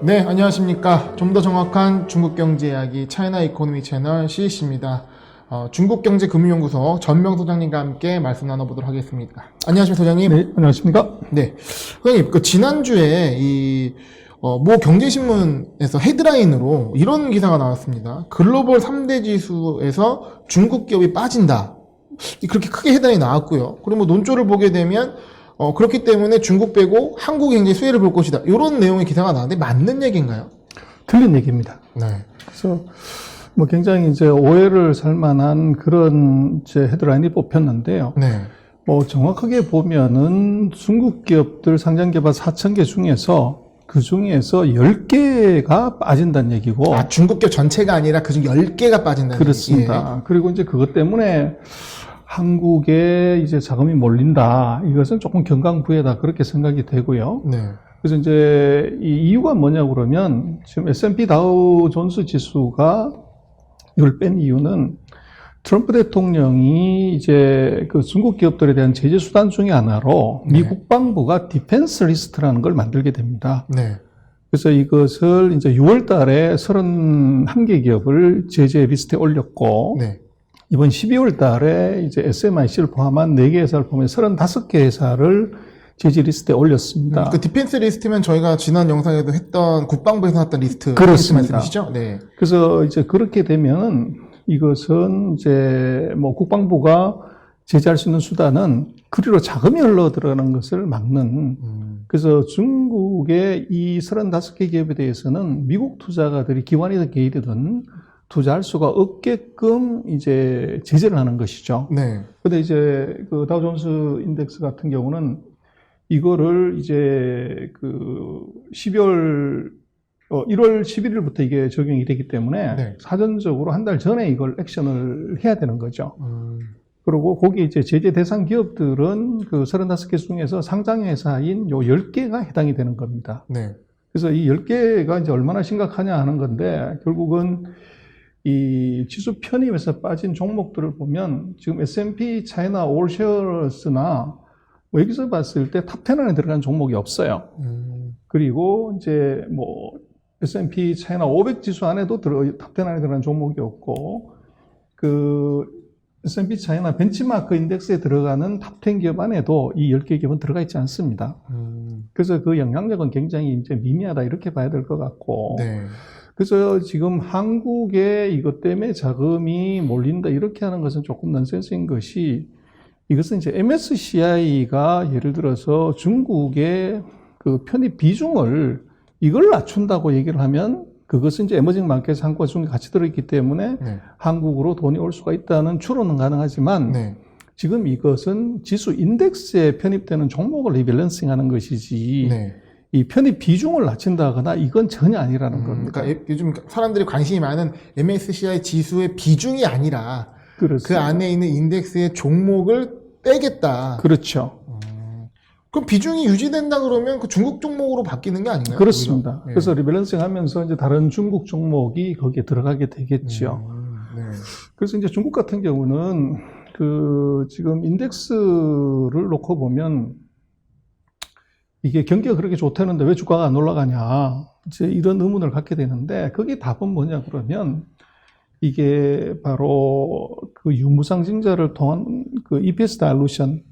네, 안녕하십니까. 좀 더 정확한 중국 경제 이야기 차이나 이코노미 채널 CEC입니다. 중국 경제 금융연구소 전명 소장님과 함께 말씀 나눠보도록 하겠습니다. 안녕하십니까, 소장님. 네, 안녕하십니까? 네, 소장님, 지난주에 모 경제신문에서 헤드라인으로 이런 기사가 나왔습니다. 글로벌 3대 지수에서 중국 기업이 빠진다. 그렇게 크게 헤드라인이 나왔고요. 그리고 논조를 보게 되면 그렇기 때문에 중국 빼고 한국 경제 수혜를 볼 것이다. 이런 내용의 기사가 나왔는데 맞는 얘기인가요? 틀린 얘기입니다. 네. 그래서 굉장히 이제 오해를 살 만한 그런 이제 헤드라인이 뽑혔는데요. 네. 정확하게 보면은 중국 기업들 상장개발 4,000개 중에서 그 중에서 10개가 빠진다는 얘기고. 중국 기업 전체가 아니라 그중 10개가 빠진다는 그렇습니다. 얘기. 그리고 이제 그것 때문에 한국에 이제 자금이 몰린다. 이것은 조금 경강부회다. 그렇게 생각이 되고요. 네. 그래서 이제 이 이유가 뭐냐 그러면 지금 S&P 다우 존스 지수가 이걸 뺀 이유는 트럼프 대통령이 이제 그 중국 기업들에 대한 제재 수단 중에 하나로 네. 미 국방부가 디펜스 리스트라는 걸 만들게 됩니다. 네. 그래서 이것을 이제 6월 달에 31개 기업을 제재 리스트에 올렸고 네. 이번 12월 달에 이제 SMIC를 포함한 4개 회사를 포함해 35개 회사를 제재 리스트에 올렸습니다. 그 디펜스 리스트면 저희가 지난 영상에도 했던 국방부에서 나왔던 리스트. 그렇습니다. 말씀이시죠? 네. 그래서 이제 그렇게 되면 이것은 이제 뭐 국방부가 제재할 수 있는 수단은 그리로 자금이 흘러 들어가는 것을 막는. 그래서 중국의 이 35개 기업에 대해서는 미국 투자가들이 기관이든 개인이든 투자할 수가 없게끔 이제 제재를 하는 것이죠. 네. 근데 이제 그 다우존스 인덱스 같은 경우는 이거를 이제 그 1월 11일부터 이게 적용이 되기 때문에 네. 사전적으로 한 달 전에 이걸 액션을 해야 되는 거죠. 그리고 거기 이제 제재 대상 기업들은 그 35개 중에서 상장회사인 요 10개가 해당이 되는 겁니다. 네. 그래서 이 10개가 이제 얼마나 심각하냐 하는 건데 결국은 이 지수 편입에서 빠진 종목들을 보면 지금 S&P 차이나 올셰어스나 여기서 봤을 때 탑10 안에 들어간 종목이 없어요. 그리고 이제 뭐 S&P 차이나 500 지수 안에도 탑10 안에 들어간 종목이 없고 그 S&P 차이나 벤치마크 인덱스에 들어가는 탑10 기업 안에도 이 10개 기업은 들어가 있지 않습니다. 그래서 그 영향력은 굉장히 이제 미미하다 이렇게 봐야 될 것 같고. 네. 그래서 지금 한국에 이것 때문에 자금이 몰린다 이렇게 하는 것은 조금 넌센스인 것이 이것은 이제 MSCI가 예를 들어서 중국의 그 편입 비중을 이걸 낮춘다고 얘기를 하면 그것은 이제 에머징 마켓 한국과 중국이 같이 들어있기 때문에 네. 한국으로 돈이 올 수가 있다는 추론은 가능하지만 네. 지금 이것은 지수 인덱스에 편입되는 종목을 리밸런싱 하는 것이지 네. 이 편입 비중을 낮춘다거나 이건 전혀 아니라는 겁니다. 그러니까 요즘 사람들이 관심이 많은 MSCI 지수의 비중이 아니라 그렇습니다. 그 안에 있는 인덱스의 종목을 빼겠다. 그렇죠. 그럼 비중이 유지된다 그러면 그 중국 종목으로 바뀌는 게 아닌가요? 그렇습니다. 예. 그래서 리밸런싱 하면서 이제 다른 중국 종목이 거기에 들어가게 되겠죠. 네. 그래서 이제 중국 같은 경우는 그 지금 인덱스를 놓고 보면 이게 경기가 그렇게 좋다는데 왜 주가가 안 올라가냐. 이제 이런 의문을 갖게 되는데 거기 답은 뭐냐 그러면 이게 바로 그 유무상증자를 통한 그 EPS 다일루션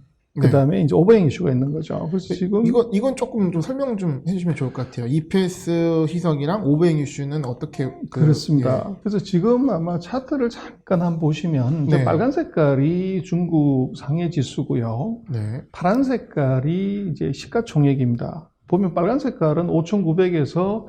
그 다음에 이제 오버행 이슈가 있는 거죠. 그래서 지금 이건 조금 좀 설명 좀 해주시면 좋을 것 같아요. EPS 희석이랑 오버행 이슈는 어떻게 그렇습니다. 예. 그래서 지금 아마 차트를 잠깐 한번 보시면 네. 빨간 색깔이 중국 상해 지수고요. 네. 파란 색깔이 이제 시가총액입니다. 보면 빨간 색깔은 5,900에서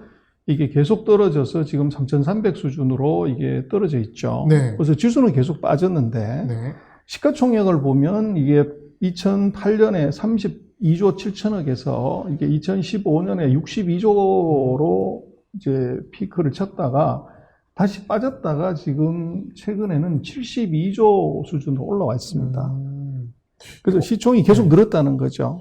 이게 계속 떨어져서 지금 3,300 수준으로 이게 떨어져 있죠. 네. 그래서 지수는 계속 빠졌는데 네. 시가총액을 보면 이게 2008년에 32조 7천억에서 이게 2015년에 62조로 이제 피크를 쳤다가 다시 빠졌다가 지금 최근에는 72조 수준으로 올라와 있습니다. 그래서 시총이 계속 늘었다는 거죠.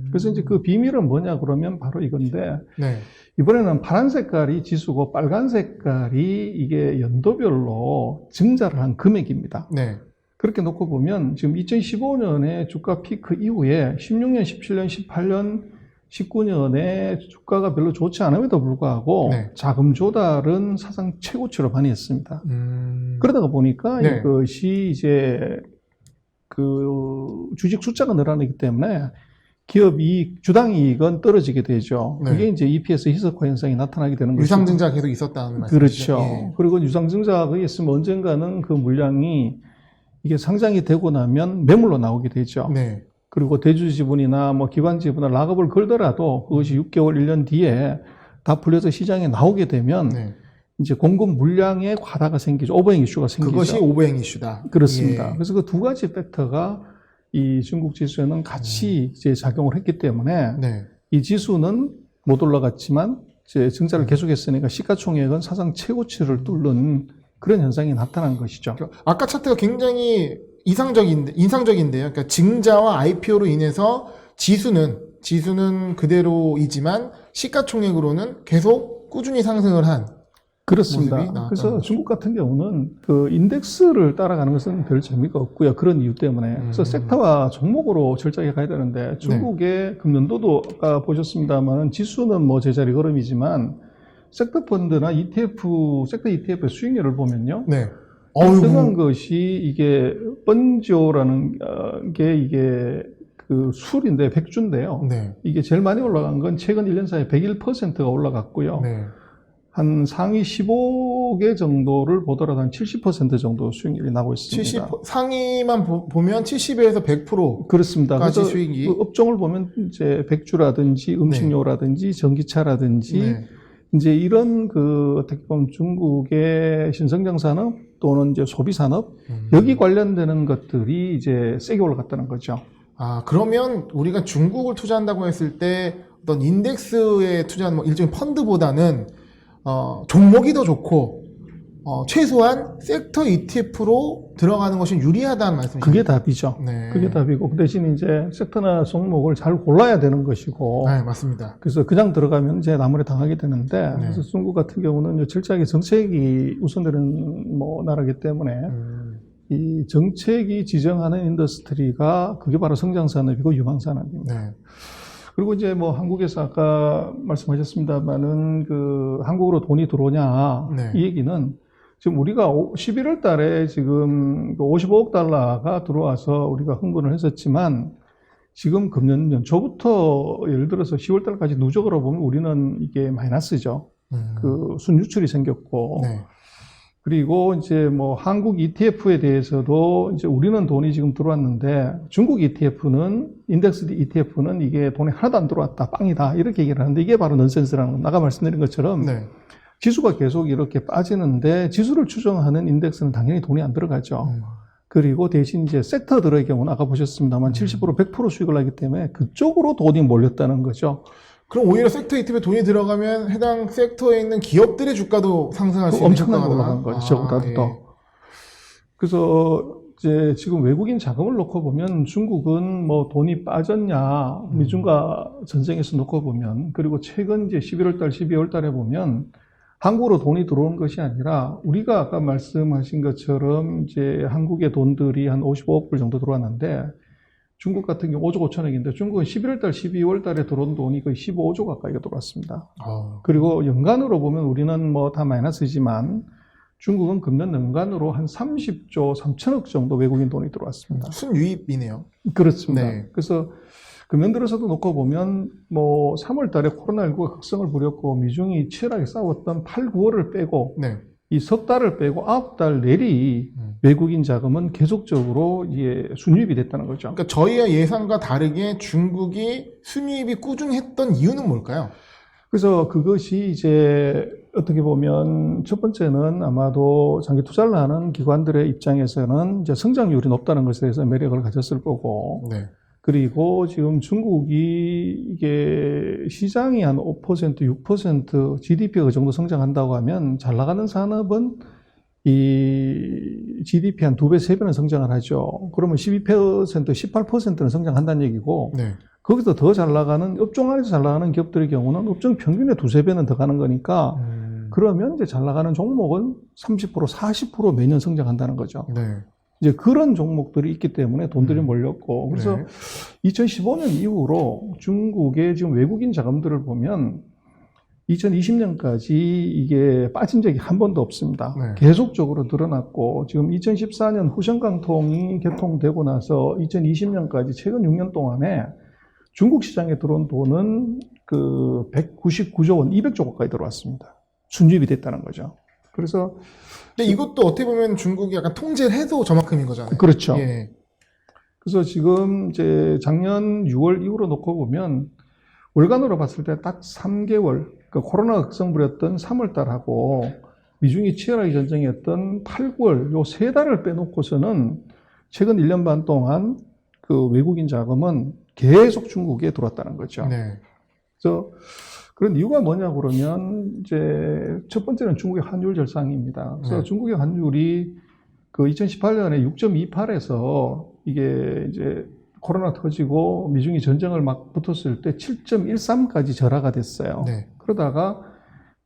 그래서 이제 그 비밀은 뭐냐 그러면 바로 이건데 네. 이번에는 파란 색깔이 지수고 빨간 색깔이 이게 연도별로 증자를 한 금액입니다. 네. 그렇게 놓고 보면 지금 2015년에 주가 피크 이후에 16년, 17년, 18년 19년에 주가가 별로 좋지 않음에도 불구하고 네. 자금 조달은 사상 최고치로 많이 했습니다. 음. 그러다가 보니까 네. 이것이 이제 그 주식 숫자가 늘어나기 때문에 기업 이익, 주당 이익은 떨어지게 되죠. 네. 그게 이제 EPS 희석화 현상이 나타나게 되는 거죠. 유상증자가 계속 있었다는 말씀이시죠? 그렇죠. 예. 그리고 유상증자가 있으면 언젠가는 그 물량이 이게 상장이 되고 나면 매물로 나오게 되죠. 네. 그리고 대주 지분이나 뭐 기관 지분을 락업을 걸더라도 그것이 6개월, 1년 뒤에 다 풀려서 시장에 나오게 되면 네. 이제 공급 물량에 과다가 생기죠. 오버행 이슈가 생기죠. 그것이 오버행 이슈다. 그렇습니다. 예. 그래서 그 두 가지 팩터가 이 중국 지수에는 같이 이제 작용을 했기 때문에 네. 이 지수는 못 올라갔지만 이제 증자를 계속했으니까 시가총액은 사상 최고치를 뚫는 그런 현상이 나타난 것이죠. 아까 차트가 굉장히 인상적인데요. 그러니까 증자와 IPO로 인해서 지수는 그대로이지만 시가총액으로는 계속 꾸준히 상승을 한. 그렇습니다. 모습이 나왔다는 그래서 거죠. 중국 같은 경우는 그 인덱스를 따라가는 것은 별 재미가 없고요. 그런 이유 때문에. 그래서 섹터와 종목으로 철저하게 가야 되는데 중국의 금년도도 아까 보셨습니다만 지수는 뭐 제자리 걸음이지만 섹터 펀드나 ETF, 섹터 ETF의 수익률을 보면요. 네. 특이한 것이 이게 번지오라는 게 이게 그 술인데 백주인데요. 네. 이게 제일 많이 올라간 건 최근 1년 사이에 101%가 올라갔고요. 네. 한 상위 15개 정도를 보더라도 한 70% 정도 수익률이 나고 있습니다. 상위만 보면 70에서 100%. 그렇습니다. 그래서 수익이. 그 업종을 보면 이제 백주라든지 음식료라든지 전기차라든지 네. 이제 이런 그 어떻게 보면 중국의 신성장 산업 또는 이제 소비 산업 여기 관련되는 것들이 이제 세게 올라갔다는 거죠. 아, 그러면 우리가 중국을 투자한다고 했을 때 어떤 인덱스에 투자하는 뭐 일종의 펀드보다는 종목이 더 좋고 최소한 섹터 ETF로 들어가는 것이 유리하다는 말씀이시죠? 그게 답이죠. 네. 그게 답이고 그 대신 이제 섹터나 종목을 잘 골라야 되는 것이고. 네, 맞습니다. 그래서 그냥 들어가면 이제 나무에 당하게 되는데 네. 그래서 중국 같은 경우는 철저하게 정책이 우선되는 뭐 나라기 때문에 이 정책이 지정하는 인더스트리가 그게 바로 성장산업이고 유망산업입니다. 네. 그리고 이제 뭐 한국에서 아까 말씀하셨습니다만은 그 한국으로 돈이 들어오냐 네. 이 얘기는 지금 우리가 11월 달에 지금 55억 달러가 들어와서 우리가 흥분을 했었지만 지금 금년 연초부터 예를 들어서 10월 달까지 누적으로 보면 우리는 이게 마이너스죠. 그 순유출이 생겼고 네. 그리고 이제 뭐 한국 ETF에 대해서도 이제 우리는 돈이 지금 들어왔는데 중국 ETF는 인덱스 ETF는 이게 돈이 하나도 안 들어왔다, 빵이다 이렇게 얘기를 하는데 이게 바로 넌센스라는 거. 아까 말씀드린 것처럼 네. 지수가 계속 이렇게 빠지는데 지수를 추정하는 인덱스는 당연히 돈이 안 들어가죠. 그리고 대신 이제 섹터들의 경우는 아까 보셨습니다만 70% 100% 수익을 하기 때문에 그쪽으로 돈이 몰렸다는 거죠. 그럼 오히려 섹터 ETF에 돈이 들어가면 해당 섹터에 있는 기업들의 주가도 상승할 수 있는 엄청나게 효과가 올라간 거죠. 저보다도 예. 더. 그래서 이제 지금 외국인 자금을 놓고 보면 중국은 뭐 돈이 빠졌냐 미중과 전쟁에서 놓고 보면 그리고 최근 이제 11월 달, 12월 달에 보면 한국으로 돈이 들어온 것이 아니라 우리가 아까 말씀하신 것처럼 이제 한국의 돈들이 한 55억 불 정도 들어왔는데 중국 같은 경우 5조 5천억인데 중국은 11월 달, 12월 달에 들어온 돈이 거의 15조 가까이가 들어왔습니다. 그리고 연간으로 보면 우리는 뭐 다 마이너스지만 중국은 금년 연간으로 한 30조 3천억 정도 외국인 돈이 들어왔습니다. 순유입이네요. 그렇습니다. 네. 그래서 금년 들어서도 놓고 보면 뭐 3월 달에 코로나19가 극성을 부렸고 미중이 치열하게 싸웠던 8, 9월을 빼고 네. 이 석 달을 빼고 9달 내리 외국인 자금은 계속적으로 이게 순유입이 됐다는 거죠. 그러니까 저희의 예상과 다르게 중국이 순유입이 꾸준히 했던 이유는 뭘까요? 그래서 그것이 이제 어떻게 보면 첫 번째는 아마도 장기 투자를 하는 기관들의 입장에서는 이제 성장률이 높다는 것에 대해서 매력을 가졌을 거고, 네. 그리고 지금 중국이 이게 시장이 한 5%, 6% GDP가 그 정도 성장한다고 하면 잘 나가는 산업은 이 GDP 한 2배, 3배는 성장을 하죠. 그러면 12%, 18%는 성장한다는 얘기고, 네. 거기서 더 잘 나가는, 업종 안에서 잘 나가는 기업들의 경우는 업종 평균의 2, 3배는 더 가는 거니까, 그러면 이제 잘 나가는 종목은 30%, 40% 매년 성장한다는 거죠. 네. 이제 그런 종목들이 있기 때문에 돈들이 몰렸고, 그래서 네. 2015년 이후로 중국의 지금 외국인 자금들을 보면 2020년까지 이게 빠진 적이 한 번도 없습니다. 네. 계속적으로 늘어났고, 지금 2014년 후션강통이 개통되고 나서 2020년까지 최근 6년 동안에 중국 시장에 들어온 돈은 그 199조 원, 200조 가까이 들어왔습니다. 순주입이 됐다는 거죠. 그래서 근데 이것도 어떻게 보면 중국이 약간 통제를 해도 저만큼인 거잖아요. 그렇죠. 예. 그래서 지금 이제 작년 6월 이후로 놓고 보면 월간으로 봤을 때 딱 3개월, 그러니까 코로나 극성 부렸던 3월 달하고 미중이 치열하게 전쟁했던 8, 9월 요 3달을 빼놓고서는 최근 1년 반 동안 그 외국인 자금은 계속 중국에 들어왔다는 거죠. 네. 그래서 그런 이유가 뭐냐 그러면 이제 첫 번째는 중국의 환율 절상입니다. 그래서 네. 중국의 환율이 그 2018년에 6.28에서 이게 이제 코로나 터지고 미중이 전쟁을 막 붙었을 때 7.13까지 절하가 됐어요. 네. 그러다가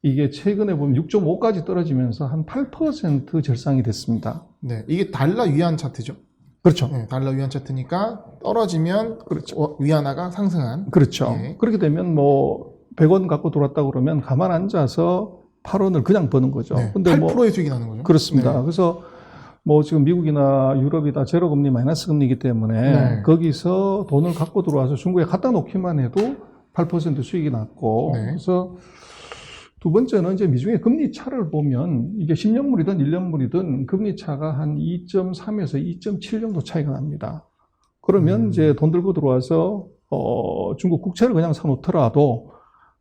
이게 최근에 보면 6.5까지 떨어지면서 한 8% 절상이 됐습니다. 네. 이게 달러 위안 차트죠. 그렇죠. 네. 달러 위안 차트니까 떨어지면 그렇죠. 위안화가 상승한. 그렇죠. 예. 그렇게 되면 뭐 100원 갖고 들어왔다 그러면 가만 앉아서 8원을 그냥 버는 거죠. 네. 근데 8%의 수익이 나는 거죠. 그렇습니다. 네. 그래서 뭐 지금 미국이나 유럽이 다 제로 금리, 마이너스 금리이기 때문에 네. 거기서 돈을 갖고 들어와서 중국에 갖다 놓기만 해도 8% 수익이 났고, 네. 그래서 두 번째는 이제 미중의 금리 차를 보면 이게 10년물이든 1년물이든 금리 차가 한 2.3에서 2.7 정도 차이가 납니다. 그러면 이제 돈 들고 들어와서 중국 국채를 그냥 사놓더라도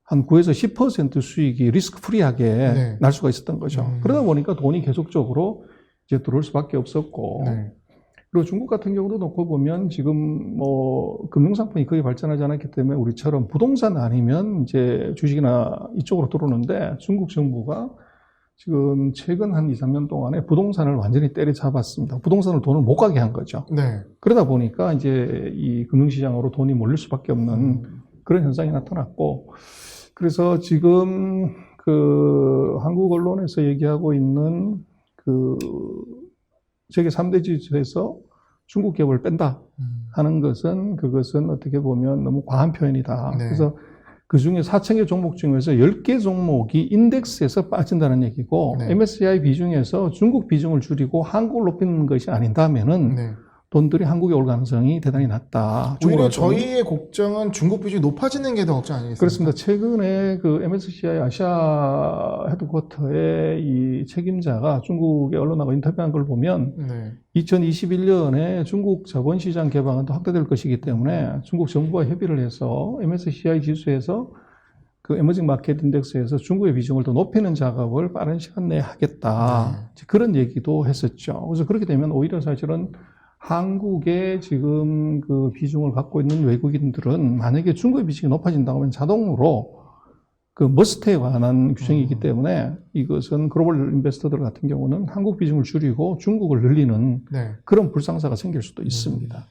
한 9에서 10% 수익이 리스크 프리하게 네. 날 수가 있었던 거죠. 그러다 보니까 돈이 계속적으로 이제 들어올 수밖에 없었고, 네. 그리고 중국 같은 경우도 놓고 보면 지금 뭐 금융상품이 거의 발전하지 않았기 때문에 우리처럼 부동산 아니면 이제 주식이나 이쪽으로 들어오는데 중국 정부가 지금 최근 한 2, 3년 동안에 부동산을 완전히 때려잡았습니다. 부동산을 돈을 못 가게 한 거죠. 네. 그러다 보니까 이제 이 금융시장으로 돈이 몰릴 수밖에 없는 그런 현상이 나타났고, 그래서 지금 그 한국 언론에서 얘기하고 있는 그 세계 3대 지수에서 중국 기업을 뺀다 하는 것은 그것은 어떻게 보면 너무 과한 표현이다. 네. 그래서 그 중에 4,000개 종목 중에서 10개 종목이 인덱스에서 빠진다는 얘기고, 네. MSCI 비중에서 중국 비중을 줄이고 한국을 높이는 것이 아닌다면은 네. 돈들이 한국에 올 가능성이 대단히 낮다. 오히려 중국으로 저희의 걱정은 중국 비중이 높아지는 게 더 걱정 아니겠습니까? 그렇습니다. 최근에 그 MSCI 아시아 헤드쿼터의 이 책임자가 중국의 언론하고 인터뷰한 걸 보면 네. 2021년에 중국 자본시장 개방은 더 확대될 것이기 때문에 중국 정부와 협의를 해서 MSCI 지수에서 그 에머징 마켓 인덱스에서 중국의 비중을 더 높이는 작업을 빠른 시간 내에 하겠다. 그런 얘기도 했었죠. 그래서 그렇게 되면 오히려 사실은 한국의 지금 그 비중을 갖고 있는 외국인들은 만약에 중국의 비중이 높아진다고 하면 자동으로 그 머스트에 관한 규정이 있기 때문에 이것은 글로벌 인베스터들 같은 경우는 한국 비중을 줄이고 중국을 늘리는 네. 그런 불상사가 생길 수도 있습니다.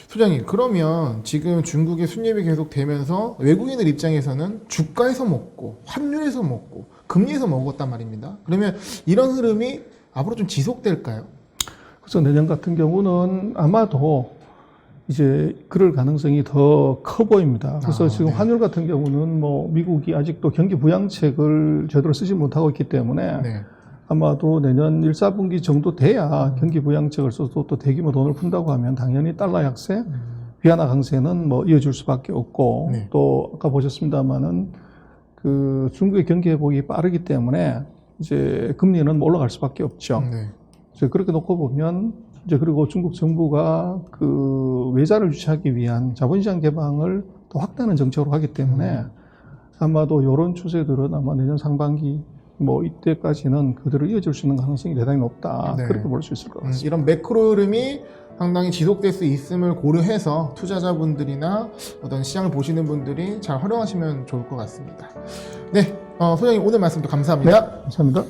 소장님, 그러면 지금 중국의 수입이 계속 되면서 외국인들 입장에서는 주가에서 먹고 환율에서 먹고 금리에서 먹었단 말입니다. 그러면 이런 흐름이 앞으로 좀 지속될까요? 그래서 내년 같은 경우는 아마도 이제 그럴 가능성이 더 커 보입니다. 그래서 지금 네. 환율 같은 경우는 뭐 미국이 아직도 경기 부양책을 제대로 쓰지 못하고 있기 때문에 네. 아마도 내년 1, 4분기 정도 돼야 경기 부양책을 써서 또 대규모 돈을 푼다고 하면 당연히 달러 약세, 위안화 강세는 뭐 이어질 수밖에 없고, 네. 또 아까 보셨습니다만은 그 중국의 경기 회복이 빠르기 때문에 이제 금리는 올라갈 수밖에 없죠. 네. 이제 그렇게 놓고 보면 이제 그리고 중국 정부가 그 외자를 유치하기 위한 자본시장 개방을 더 확대하는 정책으로 하기 때문에 아마도 이런 추세들은 아마 내년 상반기 뭐 이때까지는 그대로 이어질 수 있는 가능성이 대단히 높다. 네. 그렇게 볼 수 있을 것 같습니다. 이런 매크로 흐름이 상당히 지속될 수 있음을 고려해서 투자자분들이나 어떤 시장을 보시는 분들이 잘 활용하시면 좋을 것 같습니다. 네, 소장님 오늘 말씀도 감사합니다. 감사합니다.